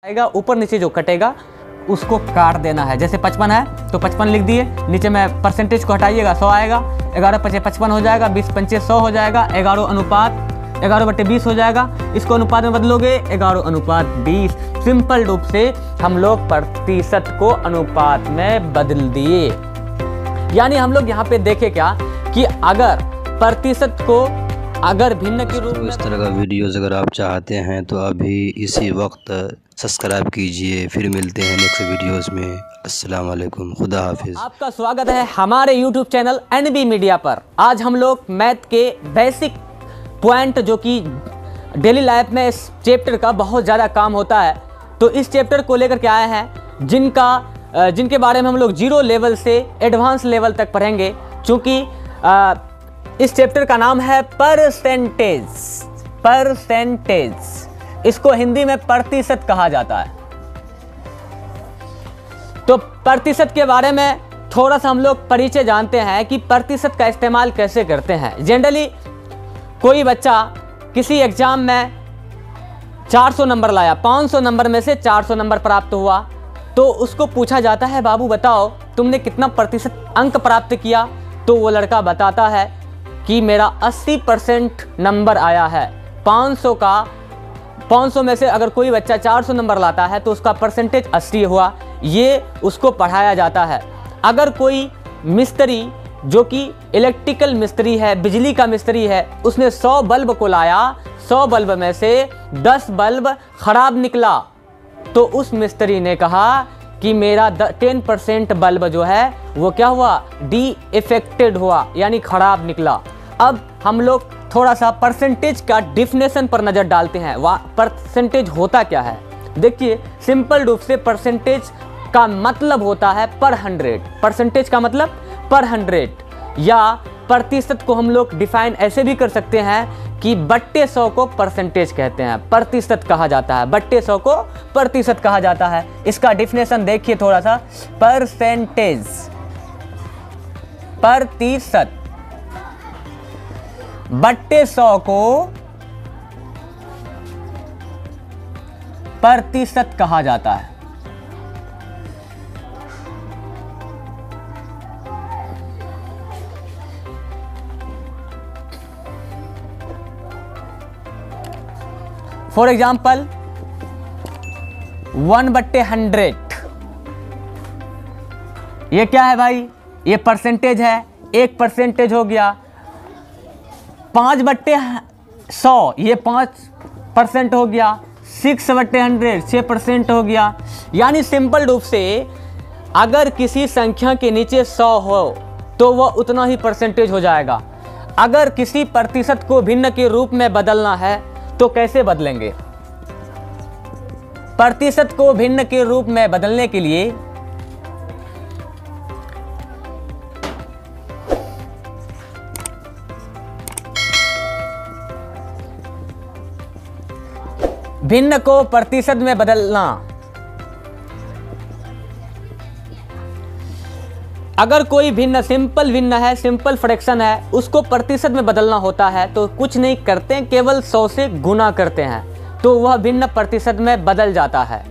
आएगा, ऊपर नीचे जो कटेगा उसको काट देना है। जैसे 55 है तो 55 लिख दिए, नीचे में परसेंटेज को हटाइएगा, 100 आएगा, 11×5 = 55 हो जाएगा, 20×5 = 100 हो जाएगा, 11:20 हो जाएगा। इसको अनुपात में बदलोगे 11:20। सिंपल रूप से हम लोग प्रतिशत को अनुपात में बदल दिए। यानी हम लोग यहाँ पे देखे क्या कि अगर प्रतिशत को अगर भिन्न के रूप में इस तरह का वीडियोस अगर आप चाहते हैं तो अभी इसी वक्त सब्सक्राइब कीजिए। फिर मिलते हैं नेक्स्ट वीडियोस में। अस्सलाम वालेकुम, खुदा हाफिज। आपका स्वागत है हमारे YouTube चैनल NB मीडिया पर। आज हम लोग मैथ के बेसिक पॉइंट जो कि डेली लाइफ में इस चैप्टर का बहुत ज़्यादा काम होता है, तो इस चैप्टर को लेकर के आए हैं जिनके बारे में हम लोग 0 लेवल से एडवांस लेवल तक पढ़ेंगे। चूँकि इस चैप्टर का नाम है परसेंटेज। इसको हिंदी में प्रतिशत कहा जाता है। तो प्रतिशत के बारे में थोड़ा सा हम लोग परिचय जानते हैं कि प्रतिशत का इस्तेमाल कैसे करते हैं। जनरली कोई बच्चा किसी एग्जाम में 400 नंबर लाया, 500 नंबर में से 400 नंबर प्राप्त हुआ, तो उसको पूछा जाता है बाबू बताओ तुमने कितना प्रतिशत अंक प्राप्त किया। तो वो लड़का बताता है कि मेरा 80% नंबर आया है। 500 में से अगर कोई बच्चा 400 नंबर लाता है तो उसका परसेंटेज 80 हुआ। ये उसको पढ़ाया जाता है। अगर कोई मिस्त्री जो कि इलेक्ट्रिकल मिस्त्री है, बिजली का मिस्त्री है, उसने 100 बल्ब को लाया, 100 बल्ब में से 10 बल्ब खराब निकला, तो उस मिस्त्री ने कहा कि मेरा 10% बल्ब जो है वो क्या हुआ, डिफेक्टेड हुआ, यानी खराब निकला। अब हम लोग थोड़ा सा परसेंटेज का डिफिनेशन पर नज़र डालते हैं। परसेंटेज होता क्या है, देखिए सिंपल रूप से परसेंटेज का मतलब होता है पर 100। परसेंटेज का मतलब पर 100, या प्रतिशत को हम लोग डिफाइन ऐसे भी कर सकते हैं कि बट्टे 100 को परसेंटेज कहते हैं, प्रतिशत कहा जाता है, बट्टे 100 को प्रतिशत कहा जाता है। इसका डिफिनेशन देखिए थोड़ा सा। परसेंटेज प्रतिशत, बट्टे 100 को प्रतिशत कहा जाता है। फॉर एग्जाम्पल 1/100, ये क्या है भाई, ये परसेंटेज है, 1% हो गया। 5/100, ये 5% हो गया। 6/100, 6% हो गया। यानी सिंपल रूप से अगर किसी संख्या के नीचे 100 हो तो वह उतना ही परसेंटेज हो जाएगा। अगर किसी प्रतिशत को भिन्न के रूप में बदलना है तो कैसे बदलेंगे। प्रतिशत को भिन्न के रूप में बदलने के लिए भिन्न को प्रतिशत में बदलना, अगर कोई भिन्न सिंपल भिन्न है, सिंपल फ्रैक्शन है, उसको प्रतिशत में बदलना होता है तो कुछ नहीं करते हैं, केवल 100 से गुना करते हैं तो वह भिन्न प्रतिशत में बदल जाता है।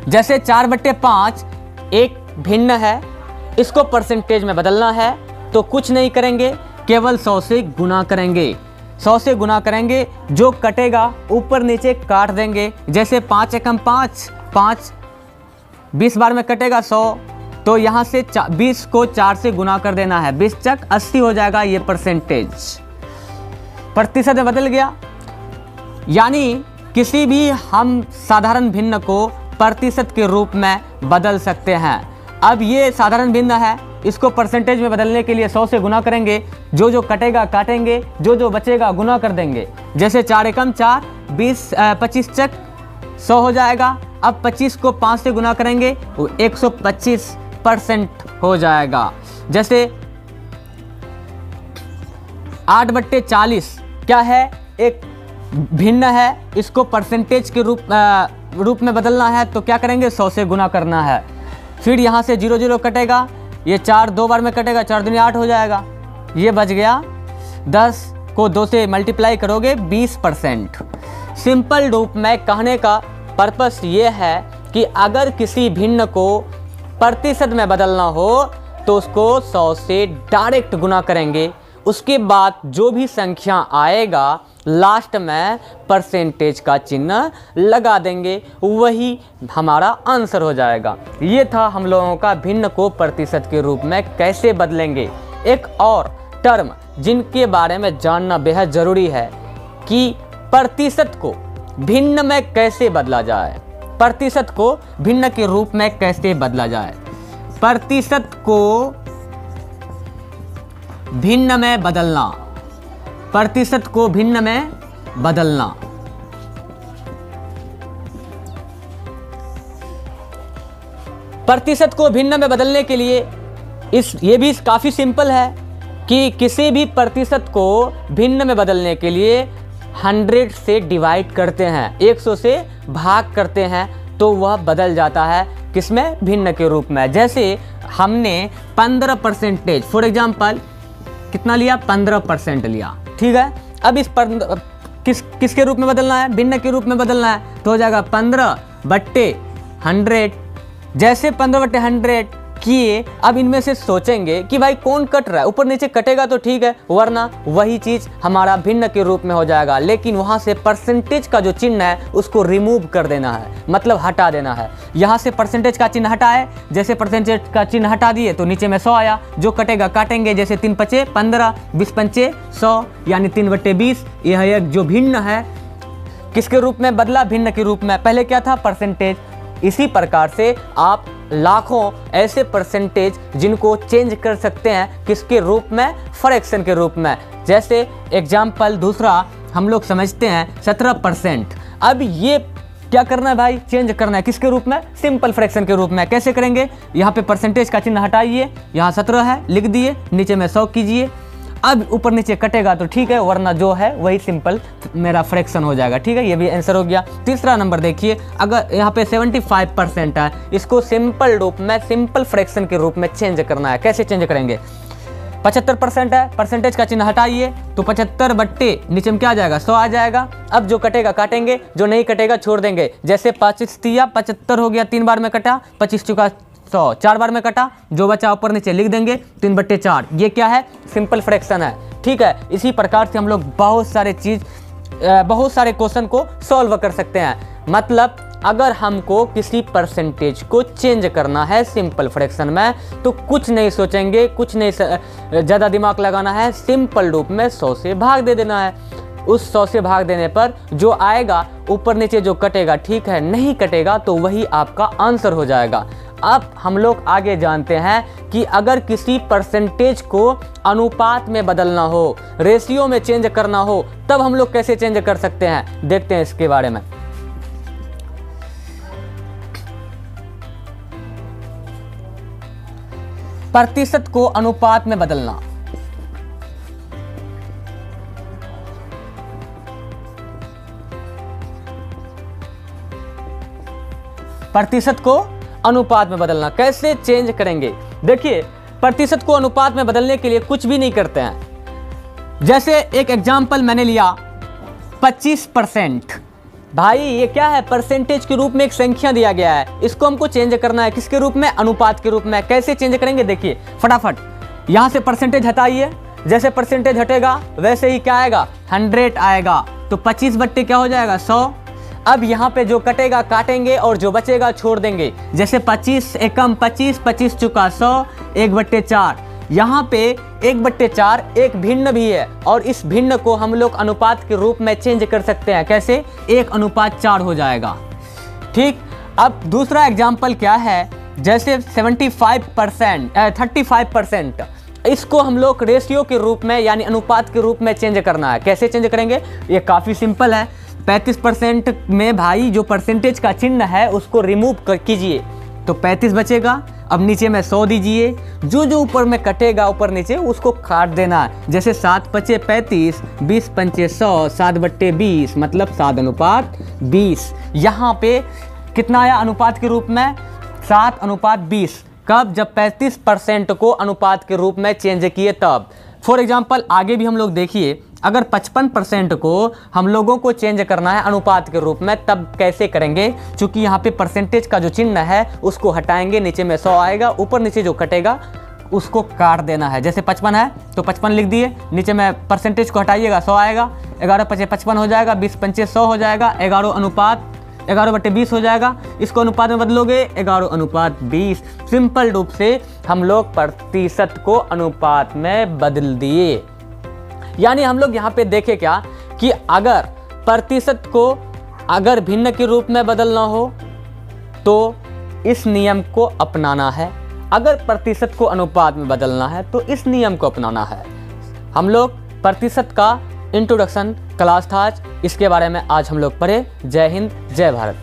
जैसे 4/5 एक भिन्न है, इसको परसेंटेज में बदलना है तो कुछ नहीं करेंगे, केवल 100 से गुना करेंगे। 100 से गुना करेंगे, जो कटेगा ऊपर नीचे काट देंगे। जैसे 5×5, 5 20 बार में कटेगा 100, तो यहाँ से 20 को 4 से गुना कर देना है, 20×4 = 80 हो जाएगा। ये परसेंटेज प्रतिशत में बदल गया। यानी किसी भी हम साधारण भिन्न को प्रतिशत के रूप में बदल सकते हैं। अब ये साधारण भिन्न है, इसको परसेंटेज में बदलने के लिए 100 से गुना करेंगे, जो कटेगा काटेंगे, जो बचेगा गुना कर देंगे। जैसे 4×4, 25×4 100 हो जाएगा। अब 25 को 5 से गुना करेंगे, वो 125% हो जाएगा। जैसे 8/40 क्या है, एक भिन्न है, इसको परसेंटेज के रूप में बदलना है तो क्या करेंगे, 100 से गुना करना है। फिर यहाँ से 0 0 कटेगा, ये 4 2 बार में कटेगा, 4 दूनी 8 हो जाएगा। ये बच गया 10 को 2 से मल्टीप्लाई करोगे 20%। सिंपल रूप में कहने का पर्पस ये है कि अगर किसी भिन्न को प्रतिशत में बदलना हो तो उसको 100 से डायरेक्ट गुना करेंगे, उसके बाद जो भी संख्या आएगा लास्ट में परसेंटेज का चिन्ह लगा देंगे, वही हमारा आंसर हो जाएगा। ये था हम लोगों का भिन्न को प्रतिशत के रूप में कैसे बदलेंगे। एक और टर्म जिनके बारे में जानना बेहद ज़रूरी है कि प्रतिशत को भिन्न में कैसे बदला जाए, प्रतिशत को भिन्न के रूप में कैसे बदला जाए। प्रतिशत को भिन्न में बदलना, प्रतिशत को भिन्न में बदलना। प्रतिशत को भिन्न में बदलने के लिए ये भी काफ़ी सिंपल है कि किसी भी प्रतिशत को भिन्न में बदलने के लिए 100 से डिवाइड करते हैं, 100 से भाग करते हैं, तो वह बदल जाता है किसमें, भिन्न के रूप में। जैसे हमने 15% फॉर एग्जाम्पल कितना लिया, 15% लिया, ठीक है। अब इस पर किसके रूप में बदलना है, भिन्न के रूप में बदलना है, तो हो जाएगा 15/100। जैसे 15/100 किए, अब इनमें से सोचेंगे कि भाई कौन कट रहा है, ऊपर नीचे कटेगा तो ठीक है, वरना वही चीज़ हमारा भिन्न के रूप में हो जाएगा। लेकिन वहाँ से परसेंटेज का जो चिन्ह है उसको रिमूव कर देना है, मतलब हटा देना है। यहाँ से परसेंटेज का चिन्ह हटाए, जैसे परसेंटेज का चिन्ह हटा दिए तो नीचे में 100 आया, जो कटेगा काटेंगे, जैसे 3×5 = 15, 20×5 = 100, यानी 3/20। यह एक जो भिन्न है किसके रूप में बदला, भिन्न के रूप में। पहले क्या था, परसेंटेज। इसी प्रकार से आप लाखों ऐसे परसेंटेज जिनको चेंज कर सकते हैं किसके रूप में, फ्रैक्शन के रूप में। जैसे एग्जाम्पल दूसरा हम लोग समझते हैं 17%। अब ये क्या करना है भाई, चेंज करना है किसके रूप में, सिंपल फ्रैक्शन के रूप में। कैसे करेंगे, यहाँ पे परसेंटेज का चिन्ह हटाइए, यहाँ 17 है लिख दिए, नीचे में 100 कीजिए। अब ऊपर नीचे कटेगा तो ठीक है, वरना जो है वही सिंपल मेरा फ्रैक्शन हो जाएगा, ठीक है। ये भी आंसर हो गया। तीसरा नंबर देखिए, अगर यहाँ पे 75% है, इसको सिंपल रूप में, सिंपल फ्रैक्शन के रूप में चेंज करना है। कैसे चेंज करेंगे, 75% है, परसेंटेज का चिन्ह हटाइए तो 75 नीचे में क्या आ जाएगा, 100 आ जाएगा। अब जो कटेगा काटेंगे, जो नहीं कटेगा छोड़ देंगे। जैसे 25 दिया, 75 हो गया, 3 बार में कटा, 25 चुका 100, 4 बार में कटा, जो बचा ऊपर नीचे लिख देंगे, 3/4। ये क्या है, सिंपल फ्रैक्शन है, ठीक है। इसी प्रकार से हम लोग बहुत सारे क्वेश्चन को सॉल्व कर सकते हैं। मतलब अगर हमको किसी परसेंटेज को चेंज करना है सिंपल फ्रैक्शन में, तो कुछ नहीं सोचेंगे, कुछ नहीं ज़्यादा दिमाग लगाना है, सिंपल रूप में 100 से भाग दे देना है। उस 100 से भाग देने पर जो आएगा, ऊपर नीचे जो कटेगा ठीक है, नहीं कटेगा तो वही आपका आंसर हो जाएगा। अब हम लोग आगे जानते हैं कि अगर किसी परसेंटेज को अनुपात में बदलना हो, रेशियो में चेंज करना हो, तब हम लोग कैसे चेंज कर सकते हैं, देखते हैं इसके बारे में। प्रतिशत को अनुपात में बदलना, प्रतिशत को अनुपात में बदलना कैसे चेंज करेंगे। देखिए, प्रतिशत को अनुपात में बदलने के लिए कुछ भी नहीं करते हैं। जैसे एक एग्जाम्पल मैंने लिया 25%। भाई ये क्या है, परसेंटेज के रूप में एक संख्या दिया गया है, इसको हमको चेंज करना है किसके रूप में, अनुपात के रूप में। कैसे चेंज करेंगे, देखिए फटाफट, यहाँ से परसेंटेज हटाइए, जैसे परसेंटेज हटेगा वैसे ही क्या आएगा, 100 आएगा, तो 25 क्या हो जाएगा, 100। अब यहाँ पे जो कटेगा काटेंगे और जो बचेगा छोड़ देंगे। जैसे 25 एकम 25, 25 चुका 100, 1/4। यहाँ पे 1/4 एक भिन्न भी है, और इस भिन्न को हम लोग अनुपात के रूप में चेंज कर सकते हैं। कैसे, 1:4 हो जाएगा, ठीक। अब दूसरा एग्जाम्पल क्या है, जैसे 35%, इसको हम लोग रेशियो के रूप में यानी अनुपात के रूप में चेंज करना है। कैसे चेंज करेंगे, ये काफ़ी सिंपल है। 35% में भाई जो परसेंटेज का चिन्ह है उसको रिमूव कीजिए तो 35 बचेगा। अब नीचे में 100 दीजिए, जो ऊपर में कटेगा ऊपर नीचे उसको काट देना है। जैसे 7×5 = 35, 20×5 = 100, 7/20 मतलब 7:20। यहाँ पे कितना आया अनुपात के रूप में, 7:20। कब, जब 35% को अनुपात के रूप में चेंज किए तब। फॉर एग्जाम्पल आगे भी हम लोग देखिए, अगर 55% को हम लोगों को चेंज करना है अनुपात के रूप में, तब कैसे करेंगे? क्योंकि यहाँ पे परसेंटेज का जो चिन्ह है उसको हटाएंगे, नीचे में 100 आएगा, ऊपर नीचे जो कटेगा उसको काट देना है। जैसे 55 है तो 55 लिख दिए, नीचे में परसेंटेज को हटाइएगा 100 आएगा, 11×5 = 55 हो जाएगा, 20×5 = 100 हो जाएगा, 11/20 हो जाएगा। इसको अनुपात में बदलोगे 11/20। सिंपल रूप से हम लोग प्रतिशत को अनुपात में बदल दिए। यानी हम लोग यहाँ पे देखे क्या कि अगर प्रतिशत को अगर भिन्न के रूप में बदलना हो तो इस नियम को अपनाना है, अगर प्रतिशत को अनुपात में बदलना है तो इस नियम को अपनाना है। हम लोग प्रतिशत का इंट्रोडक्शन क्लास था आज, इसके बारे में आज हम लोग पढ़े। जय हिंद, जय भारत।